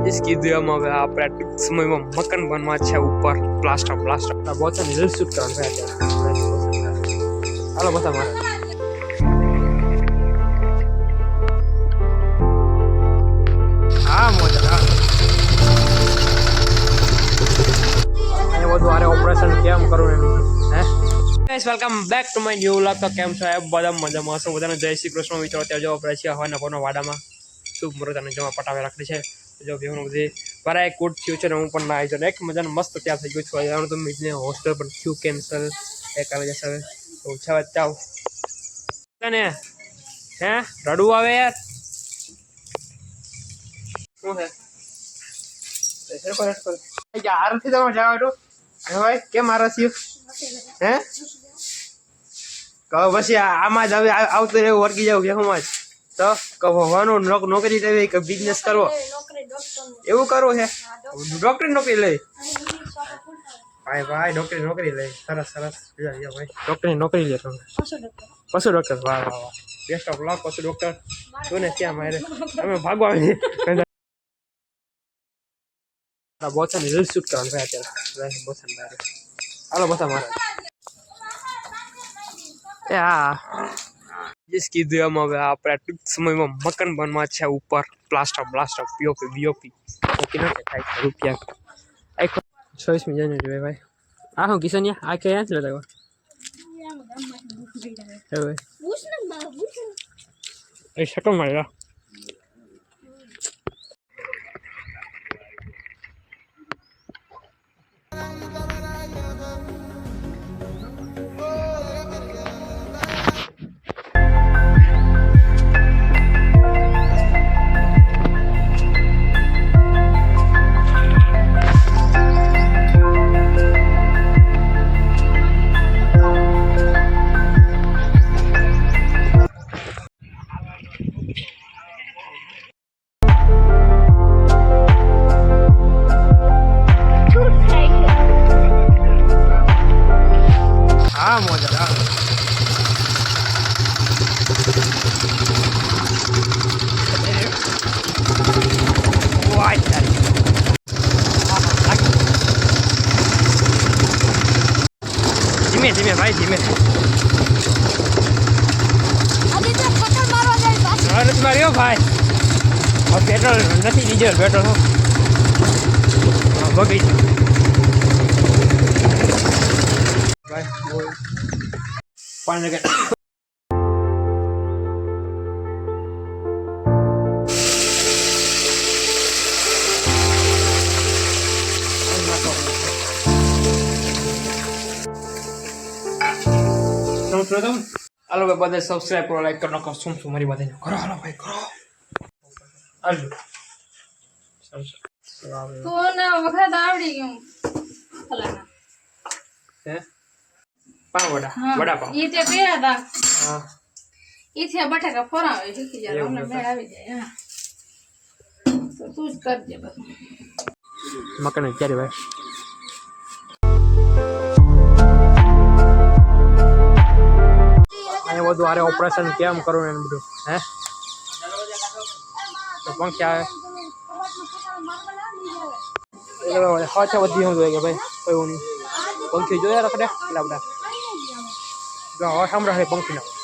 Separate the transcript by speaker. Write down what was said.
Speaker 1: इसकी दुआ में હવે આપણે ટૂંક સમયમાં મકાન બનવા છે ઉપર પ્લાસ્ટર बहुत सारे रील शूट कर रहे हैं हेलो बता मार हां मजा ये બધું આરે ઓપરેશન કેમ કરું એમ hey guys welcome back to my new vlog તો કેમ છો બધા મજામાં છો બધાને જય શ્રી કૃષ્ણ મિત્રો અત્યારે જો આપણે છીએ હવાના કોનો વાડામાં શુભ મુહૂર્ત અને જમા પટાવે રાખડી છે જો ભેવનું બધી બરાય કૂટ થયું છે ને હું પણ નાઈ જો એક મજાનું મસ્ત તૈયાર થઈ ગયું છું યાર તો મીટને હોસ્ટેલ પર થયું કેન્સલ એક આવે જશે હવે તો ઉછા બચાવ તને હે રડવું આવે યાર શું હે એસર પર યાર થી તમે જાવ તો હે ભાઈ કેમ આરસ્યું હે કહો બસ આમાં જ હવે આવતો રહેવું વર્ગી જાવ બેહુમાં જ તો કહેવાનું નોકરી લેવી કે બિઝનેસ કરવો એવું કરવું છે ડોક્ટરી નોકરી લઈ ભાઈ ડોક્ટરી નોકરી લઈ સરસ ભાઈ ડોક્ટરી નોકરી લે તમે પશુ ડોક્ટર વાહ બેસ્ટ ઓફ લક પશુ ડોક્ટર તું ને ક્યાં મારે તમે ભાગવા बहुत सारे रील शूट कर रहे हैं बहुत सारे हेलो बता मारा या जिसकी दुआ में હવે આપણે ટૂંક સમયમાં મકાન બનવા છે ઉપર પ્લાસ્ટર પીઓપી બીઓપી ઓકે ના થાય રૂપિયા એક 26 જાન્યુઆરી ભાઈ આ હું કિશનિયા આ કે યાદ લેતા હવે એ શકલ માર્યા हाँ मजा धीमे भाई धीमे मारियो भाई और पेट्रोल नहीं डीजल पेट्रोल बगी पानी के हेलो भाई बधाई सब्सक्राइब करो लाइक करो सुन मारी बधाई करो हेलो भाई करो हेलो
Speaker 2: फोन वखत आवड़ी गयो फलाना
Speaker 1: है पाव वड़ा वड़ा पाव
Speaker 2: ये ते पेया था
Speaker 1: हां
Speaker 2: इथे बटाका फोरावे शिखी जा हमने मेळ આવી જાય હા તો તું જ કરજે બસ
Speaker 1: મકાન ક્યારે ભાઈ આ બધું આરે ઓપરેશન કેમ કરું એમ બધું હે તો પંખી આવે એટલે હાચા વધી હું જોઈએ ભાઈ કોઈ નહીં પંખી જોયા રખડે એટલે આપણે જો હવા સાંભળે પંખીના